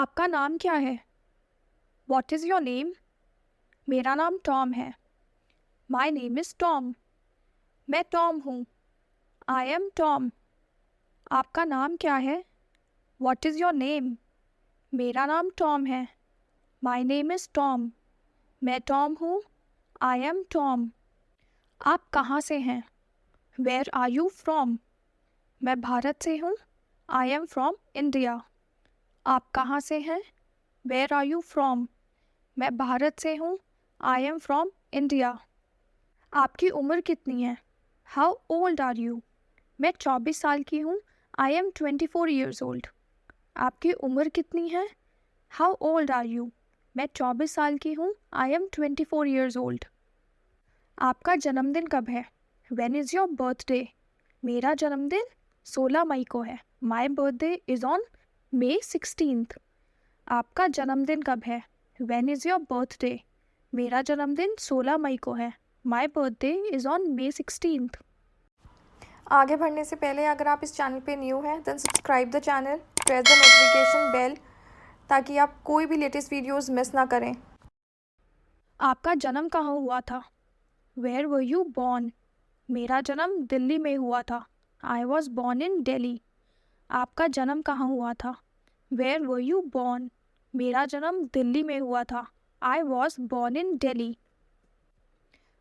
आपका नाम क्या है? What is your name? मेरा नाम टॉम है। My name is Tom. मैं टॉम हूँ। I am Tom. आपका नाम क्या है? What is your name? मेरा नाम टॉम है। My name is Tom. मैं टॉम हूँ। I am Tom. आप कहाँ से हैं? Where are you from? मैं भारत से हूँ। I am from India. आप कहाँ से हैं? Where are you from? मैं भारत से हूँ। I am from India. आपकी उम्र कितनी है? How old are you? मैं 24 साल की हूँ। I am 24 years old. आपकी उम्र कितनी है? How old are you? मैं 24 साल की हूँ। I am 24 years old. आपका जन्मदिन कब है? When is your birthday? मेरा जन्मदिन 16 मई को है। My birthday is on May 16th। आपका जन्मदिन कब है? When is your birthday? मेरा जन्मदिन 16 मई को है। My birthday is on May 16th। आगे बढ़ने से पहले अगर आप इस चैनल पे न्यू हैं then subscribe the channel, press the notification bell ताकि आप कोई भी लेटेस्ट वीडियोस मिस ना करें। आपका जन्म कहाँ हुआ था? Where were you born? मेरा जन्म दिल्ली में हुआ था। I was born in Delhi. आपका जन्म कहाँ हुआ था? Where were you born? मेरा जन्म दिल्ली में हुआ था। I was born in Delhi.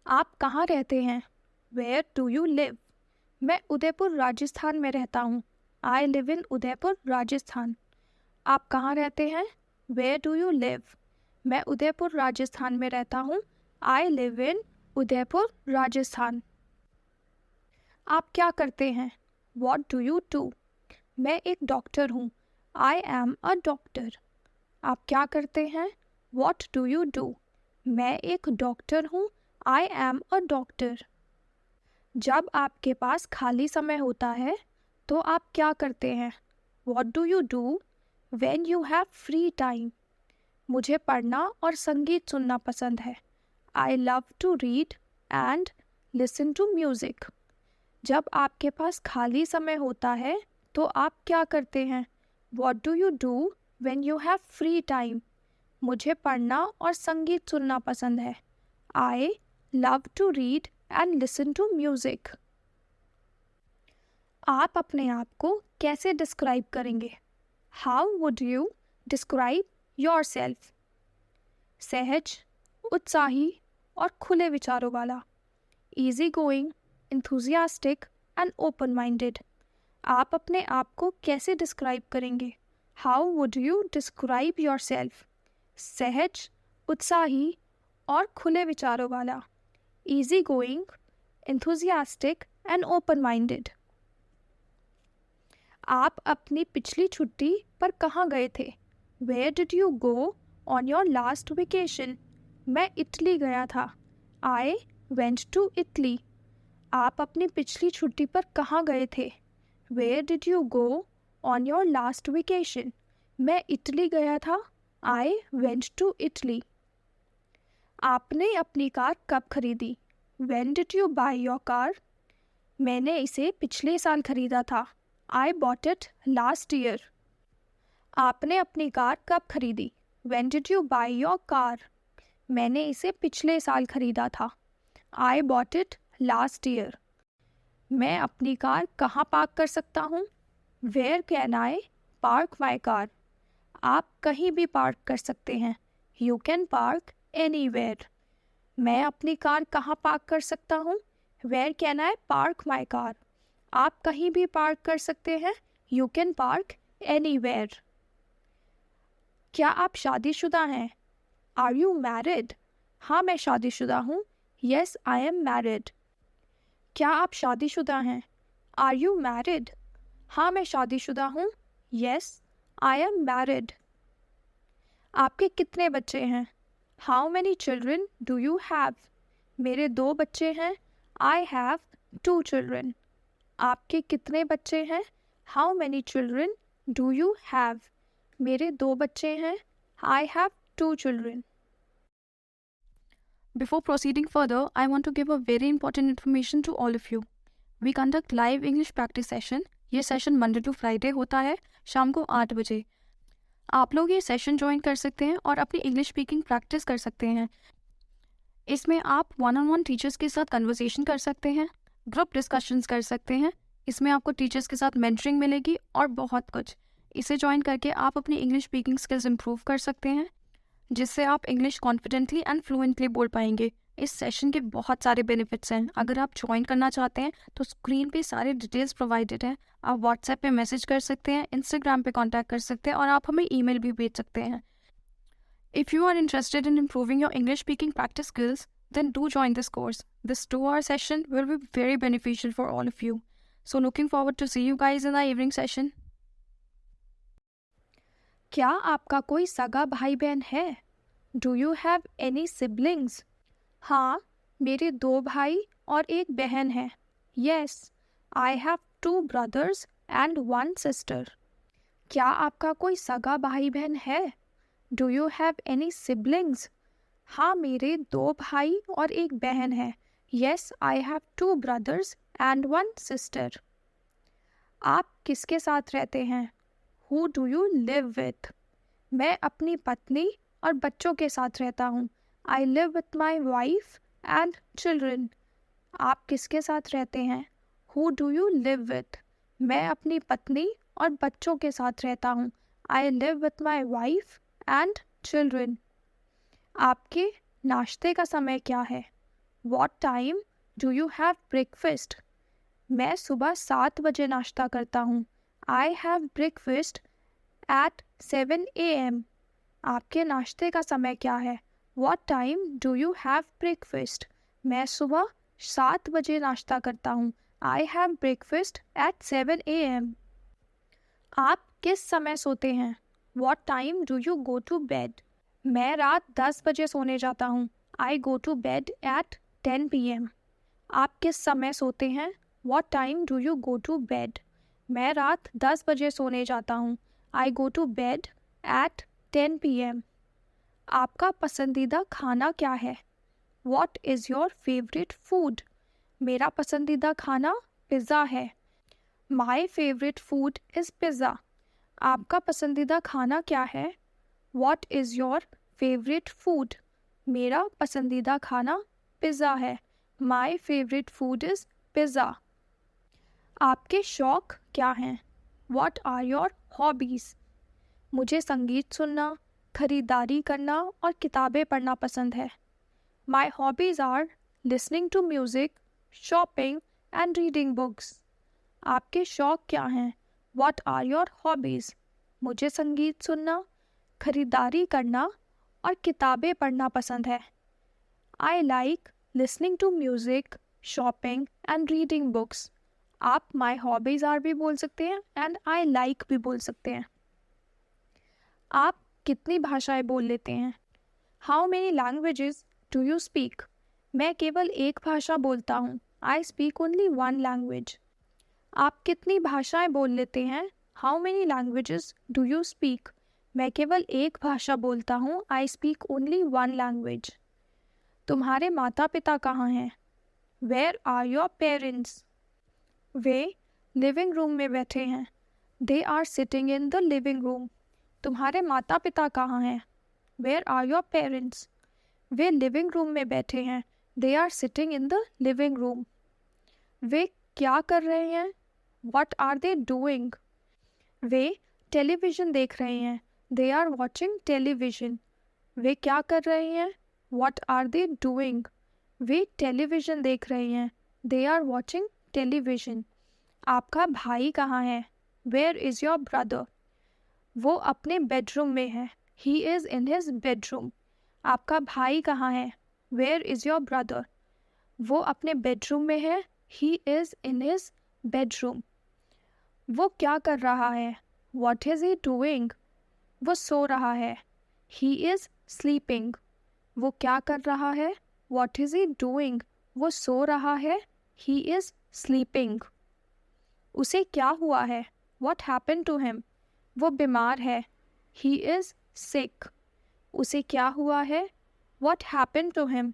आप कहाँ रहते हैं? Where do you live? मैं उदयपुर राजस्थान में रहता हूँ। I live in Udaipur Rajasthan. आप कहाँ रहते हैं? Where do you live? मैं उदयपुर राजस्थान में रहता हूँ। I live in Udaipur Rajasthan. आप क्या करते हैं? What do you do? मैं एक डॉक्टर हूँ। I am a doctor. आप क्या करते हैं? What do you do? मैं एक डॉक्टर हूँ। I am a doctor. जब आपके पास खाली समय होता है तो आप क्या करते हैं? What do you do when you have free time? मुझे पढ़ना और संगीत सुनना पसंद है। I love to read and listen to music. जब आपके पास खाली समय होता है तो आप क्या करते हैं? What do you do when you have free time? मुझे पढ़ना और संगीत सुनना पसंद है। I love to read and listen to music. आप अपने आप को कैसे डिस्क्राइब करेंगे? How would you describe yourself? सहज, उत्साही और खुले विचारों वाला। Easy going, enthusiastic and open minded. आप अपने आप को कैसे डिस्क्राइब करेंगे? How would you describe yourself? सहज, उत्साही और खुले विचारों वाला। Easy going, enthusiastic and open minded. आप अपनी पिछली छुट्टी पर कहाँ गए थे? Where did you go on your last vacation? मैं इटली गया था। I went to Italy. आप अपनी पिछली छुट्टी पर कहाँ गए थे? Where did you go on your last vacation? मैं इटली गया था। I went to Italy. आपने अपनी कार कब खरीदी? When did you buy your car? मैंने इसे पिछले साल खरीदा था। I bought it last year. आपने अपनी कार कब खरीदी? When did you buy your car? मैंने इसे पिछले साल खरीदा था। I bought it last year. मैं अपनी कार कहाँ पार्क कर सकता हूँ? Where can I park my car? आप कहीं भी पार्क कर सकते हैं। You can park anywhere. मैं अपनी कार कहाँ पार्क कर सकता हूँ? Where can I park my car? आप कहीं भी पार्क कर सकते हैं। You can park anywhere. क्या आप शादीशुदा हैं? Are you married? हाँ, मैं शादीशुदा हूँ। Yes, I am married. क्या आप शादीशुदा हैं? Are you married? हाँ, मैं शादीशुदा हूँ। Yes, I am married. आपके कितने बच्चे हैं? How many children do you have? मेरे 2 बच्चे हैं। I have 2 children. आपके कितने बच्चे हैं? How many children do you have? मेरे 2 बच्चे हैं। I have 2 children. Before proceeding further, I want to give a very important information to all of you. We conduct live English practice session. ये session Monday to Friday होता है शाम को 8 बजे. आप लोग ये सेशन ज्वाइन कर सकते हैं और अपनी इंग्लिश स्पीकिंग प्रैक्टिस कर सकते हैं। इसमें आप वन ऑन वन टीचर्स के साथ कन्वर्सेशन कर सकते हैं, ग्रुप डिस्कशंस कर सकते हैं। इसमें आपको टीचर्स के साथ मेंटरिंग मिलेगी और बहुत कुछ। इसे ज्वाइन करके आप अपनी इंग्लिश स्पीकिंग स्किल्स इंप्रूव कर सकते हैं, जिससे आप इंग्लिश कॉन्फिडेंटली एंड फ्लुएंटली बोल पाएंगे। इस सेशन के बहुत सारे बेनिफिट्स हैं। अगर आप ज्वाइन करना चाहते हैं तो स्क्रीन पे सारे डिटेल्स प्रोवाइडेड हैं। आप व्हाट्सएप पे मैसेज कर सकते हैं, इंस्टाग्राम पे कांटेक्ट कर सकते हैं और आप हमें ईमेल भी भेज सकते हैं। If you are interested in improving your English speaking practice skills, then do join this course. This 2-hour session will be very beneficial for all of you. So looking forward to see you guys in the evening session. क्या आपका कोई सगा भाई बहन है? Do you have any siblings? हाँ, मेरे 2 भाई और एक बहन है। Yes, I have 2 brothers and 1 sister. क्या आपका कोई सगा भाई बहन है? Do you have any siblings? हाँ, मेरे 2 भाई और एक बहन है। Yes, I have 2 brothers and 1 sister. आप किसके साथ रहते हैं? Who do you live with? मैं अपनी पत्नी और बच्चों के साथ रहता हूँ। I live with my wife and children. आप किसके साथ रहते हैं? Who do you live with? मैं अपनी पत्नी और बच्चों के साथ रहता हूँ। I live with my wife and children. आपके नाश्ते का समय क्या है? What time do you have breakfast? मैं सुबह 7 बजे नाश्ता करता हूँ। I have breakfast at 7 AM। आपके नाश्ते का समय क्या है? What time do you have breakfast? मैं सुबह 7 बजे नाश्ता करता हूँ। I have breakfast at 7 AM। आप किस समय सोते हैं? What time do you go to bed? मैं रात 10 बजे सोने जाता हूँ। I go to bed at 10 PM। आप किस समय सोते हैं? What time do you go to bed? मैं रात 10 बजे सोने जाता हूँ। I go to bed at 10 PM। आपका पसंदीदा खाना क्या है? What is your favourite food? मेरा पसंदीदा खाना पिज़्ज़ा है। My favourite food is pizza. आपका पसंदीदा खाना क्या है? What is your favourite food? मेरा पसंदीदा खाना पिज़्ज़ा है। My favourite food is pizza. आपके शौक़ क्या हैं? What are your hobbies? मुझे संगीत सुनना, खरीदारी करना और किताबें पढ़ना पसंद है। My hobbies are listening to music, shopping and reading books. आपके शौक़ क्या हैं? What are your hobbies? मुझे संगीत सुनना, खरीदारी करना और किताबें पढ़ना पसंद है। I like listening to music, shopping and reading books. आप माई हॉबीज़ आर भी बोल सकते हैं एंड आई लाइक भी बोल सकते हैं। आप कितनी भाषाएं बोल लेते हैं? How many languages do you speak? मैं केवल एक भाषा बोलता हूँ। I speak only 1 language. आप कितनी भाषाएं बोल लेते हैं? How many languages do you speak? मैं केवल एक भाषा बोलता हूँ। I speak only 1 language. तुम्हारे माता पिता कहाँ हैं? Where are your parents? वे लिविंग रूम में बैठे हैं। They are sitting in the living room. तुम्हारे माता पिता कहाँ हैं? Where are your parents? वे लिविंग रूम में बैठे हैं। They are sitting in the living room. वे क्या कर रहे हैं? What are they doing? वे टेलीविज़न देख रहे हैं। They are watching television. वे क्या कर रहे हैं? What are they doing? वे टेलीविज़न देख रहे हैं। They are watching television. आपका भाई कहाँ है? Where is your brother? वो अपने बेडरूम में है। He is in his bedroom. आपका भाई कहाँ है? Where is your brother? वो अपने बेडरूम में है। He is in his bedroom. वो क्या कर रहा है? What is he doing? वो सो रहा है। He is sleeping. वो क्या कर रहा है? What is he doing? वो सो रहा है। He is sleeping. उसे क्या हुआ है? What happen to him? वो बीमार है। He is sick. उसे क्या हुआ है? What happen to him?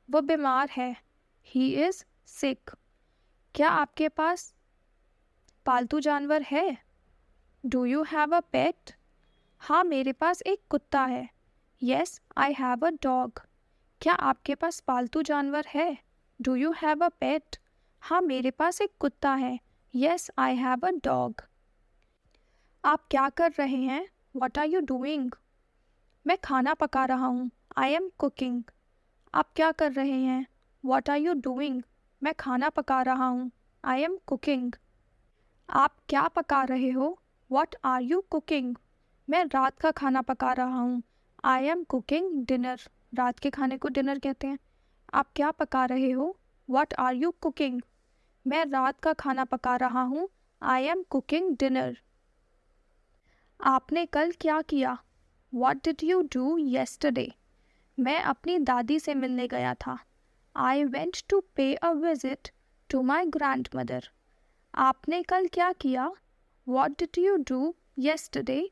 वो बीमार है। He is sick. क्या आपके पास पालतू जानवर है? Do you have a pet? हाँ मेरे पास एक कुत्ता है। Yes I have a dog. क्या आपके पास पालतू जानवर है? Do you have a pet? हाँ मेरे पास एक कुत्ता है। Yes I have a dog. आप क्या कर रहे हैं? What are you doing? मैं खाना पका रहा हूँ। I am cooking. आप क्या कर रहे हैं? What are you doing? मैं खाना पका रहा हूँ। I am cooking. आप क्या पका रहे हो? What are you cooking? मैं रात का खाना पका रहा हूँ। I am cooking dinner. रात के खाने को डिनर कहते हैं। आप क्या पका रहे हो? What are you cooking? मैं रात का खाना पका रहा हूँ। I am cooking dinner. आपने कल क्या किया? What did you do yesterday? मैं अपनी दादी से मिलने गया था। I went to pay a visit to my grandmother. आपने कल क्या किया? What did you do yesterday?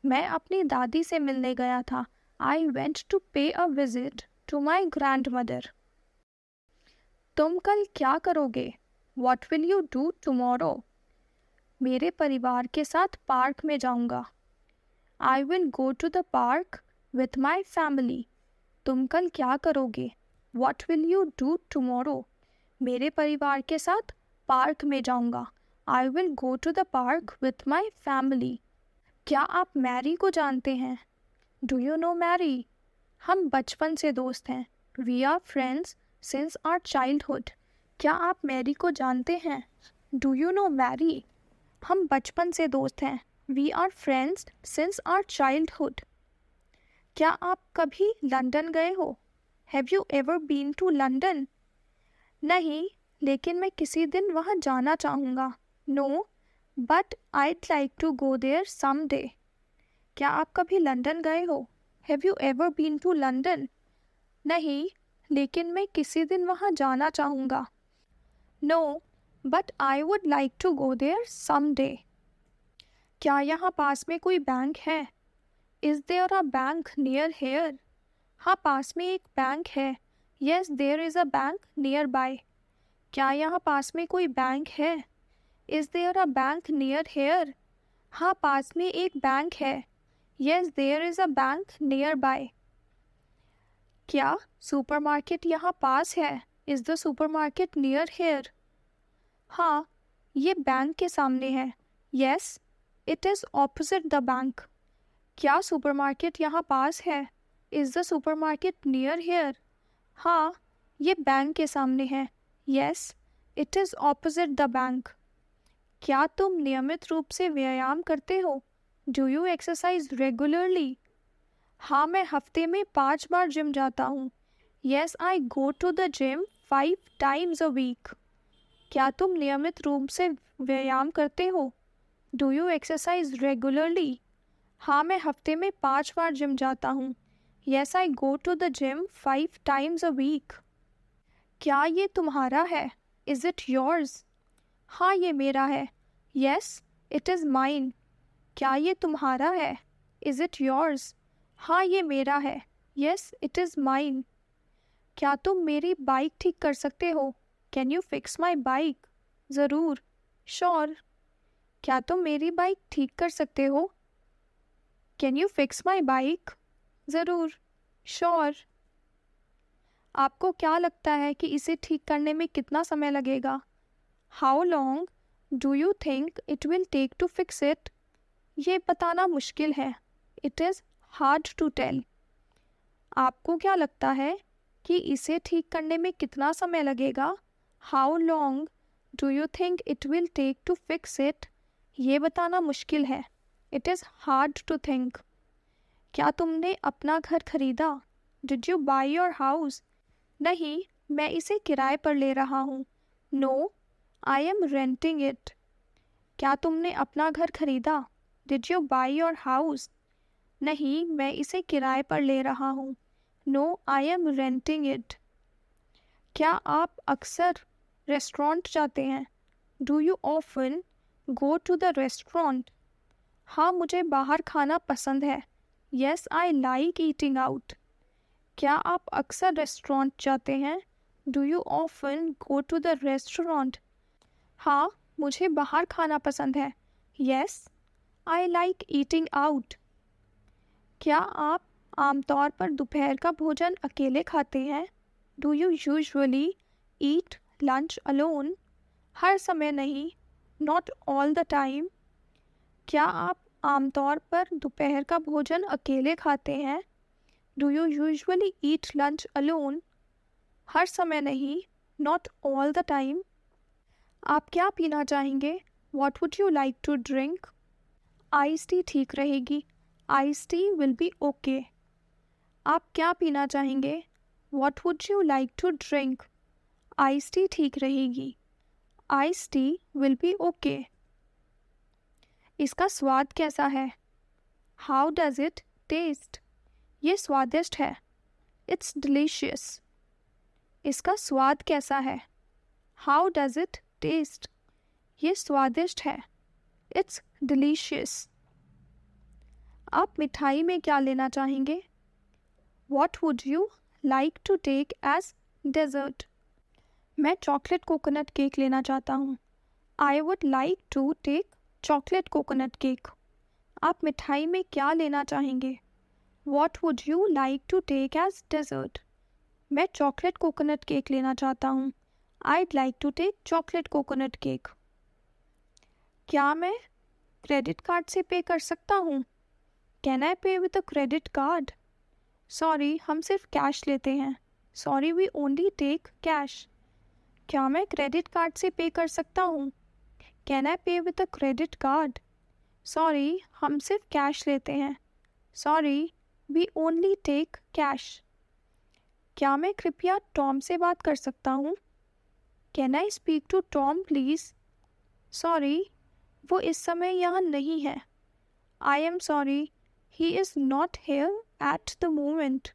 मैं अपनी दादी से मिलने गया था। I went to pay a visit to my grandmother. तुम कल क्या करोगे? What will you do tomorrow? मेरे परिवार के साथ पार्क में जाऊंगा। I will go to the park with my family. तुम कल क्या करोगे? What will you do tomorrow? मेरे परिवार के साथ पार्क में जाऊंगा। I will go to the park with my family. क्या आप मैरी को जानते हैं? Do you know Mary? हम बचपन से दोस्त हैं। We are friends since our childhood. क्या आप मैरी को जानते हैं? Do you know Mary? हम बचपन से दोस्त हैं। We are friends since our childhood. क्या आप कभी लंदन गए हो? Have you ever been to London? नहीं, लेकिन मैं किसी दिन वहाँ जाना चाहूँगा। No, but I'd like to go there some day. क्या आप कभी लंदन गए हो? Have you ever been to London? नहीं, लेकिन मैं किसी दिन वहाँ जाना चाहूँगा। No, but I would like to go there some day. क्या यहाँ पास में कोई बैंक है? Is there a bank near here? हाँ पास में एक बैंक है। Yes there is a bank nearby. क्या यहाँ पास में कोई बैंक है? Is there a bank near here? हाँ पास में एक बैंक है। Yes there is a bank nearby. क्या सुपरमार्केट यहाँ पास है? Is the supermarket near here? हाँ, ये बैंक के सामने है। Yes it is opposite the bank. क्या सुपरमार्केट यहाँ पास है? Is the supermarket near here? हाँ, ये बैंक के सामने है। Yes it is opposite the bank. क्या तुम नियमित रूप से व्यायाम करते हो? Do you exercise regularly? हाँ मैं हफ्ते में 5 बार जिम जाता हूँ। Yes I go to the gym 5 times a week. क्या तुम नियमित रूप से व्यायाम करते हो? Do you exercise regularly? हाँ मैं हफ्ते में 5 बार जिम जाता हूँ। Yes I go to the gym 5 times a week. क्या ये तुम्हारा है? Is it yours? हाँ ये मेरा है। Yes it is mine. क्या ये तुम्हारा है? Is it yours? हाँ ये मेरा है। Yes it is mine. क्या तुम मेरी बाइक ठीक कर सकते हो? Can you fix my bike? ज़रूर, श्योर। क्या तुम मेरी बाइक ठीक कर सकते हो? Can you fix my bike? ज़रूर, श्योर। आपको क्या लगता है कि इसे ठीक करने में कितना समय लगेगा? How long do you think it will take to fix it? ये बताना मुश्किल है। It is hard to tell. आपको क्या लगता है कि इसे ठीक करने में कितना समय लगेगा? How long do you think it will take to fix it? ये बताना मुश्किल है। It is hard to think. क्या तुमने अपना घर खरीदा? Did you buy your house? नहीं, मैं इसे किराए पर ले रहा हूँ। No, I am renting it. क्या तुमने अपना घर खरीदा? Did you buy your house? नहीं, मैं इसे किराए पर ले रहा हूँ। No, I am renting it. क्या आप अक्सर रेस्टोरेंट जाते हैं? Do you often go to the restaurant? हाँ मुझे बाहर खाना पसंद है। Yes I like eating out. क्या आप अक्सर रेस्टोरेंट जाते हैं? Do you often go to the restaurant? हाँ मुझे बाहर खाना पसंद है। Yes I like eating out. क्या आप आमतौर पर दोपहर का भोजन अकेले खाते हैं? Do you usually eat lunch alone? हर समय नहीं, नॉट ऑल द टाइम। क्या आप आमतौर पर दोपहर का भोजन अकेले खाते हैं? Do you usually eat lunch alone? हर समय नहीं, नॉट ऑल द टाइम। आप क्या पीना चाहेंगे? What would you like to drink? Ice tea ठीक रहेगी। Ice tea will be okay. आप क्या पीना चाहेंगे? What would you like to drink? Ice tea ठीक रहेगी। Ice tea will be okay. इसका स्वाद कैसा है? How does it taste? ये स्वादिष्ट है। It's delicious. इसका स्वाद कैसा है? How does it taste? ये स्वादिष्ट है। It's delicious. आप मिठाई में क्या लेना चाहेंगे? What would you like to take as dessert? मैं चॉकलेट कोकोनट केक लेना चाहता हूँ। I would like to take chocolate coconut cake. आप मिठाई में क्या लेना चाहेंगे? What would you like to take as dessert? मैं चॉकलेट कोकोनट केक लेना चाहता हूँ। I'd like to take chocolate coconut cake. क्या मैं क्रेडिट कार्ड से पे कर सकता हूँ? Can I pay with a credit card? Sorry, हम सिर्फ कैश लेते हैं। Sorry, we only take cash. क्या मैं क्रेडिट कार्ड से पे कर सकता हूँ? Can I pay with a credit card? Sorry, हम सिर्फ कैश लेते हैं। Sorry, we only take cash. क्या मैं कृपया टॉम से बात कर सकता हूँ? Can I speak to Tom please? Sorry, वो इस समय यहाँ नहीं है। I am sorry, he is not here at the moment.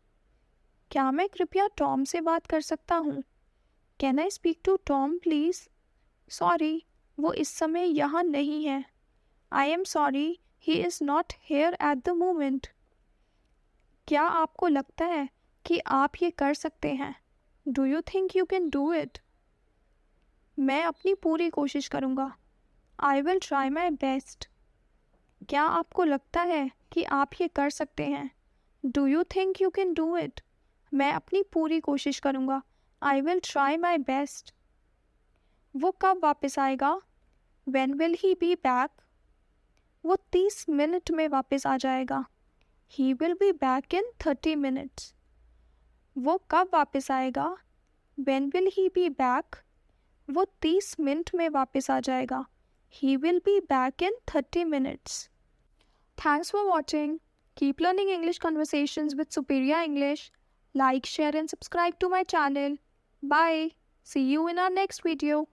क्या मैं कृपया टॉम से बात कर सकता हूँ? Can I speak to Tom please? Sorry, वो इस समय यहाँ नहीं है। I am sorry, he is not here at the moment. क्या आपको लगता है कि आप ये कर सकते हैं? Do you think you can do it? मैं अपनी पूरी कोशिश करूँगा। I will try my best. क्या आपको लगता है कि आप ये कर सकते हैं? Do you think you can do it? मैं अपनी पूरी कोशिश करूँगा। I will try my best. वो कब वापस आएगा? When will he be back? वो 30 मिनट में वापस आ जाएगा। He will be back in 30 minutes. वो कब वापस आएगा? When will he be back? वो 30 मिनट में वापस आ जाएगा। He will be back in 30 minutes. Thanks for watching. Keep learning English conversations with Superior English. Like, share and subscribe to my channel. Bye. See you in our next video.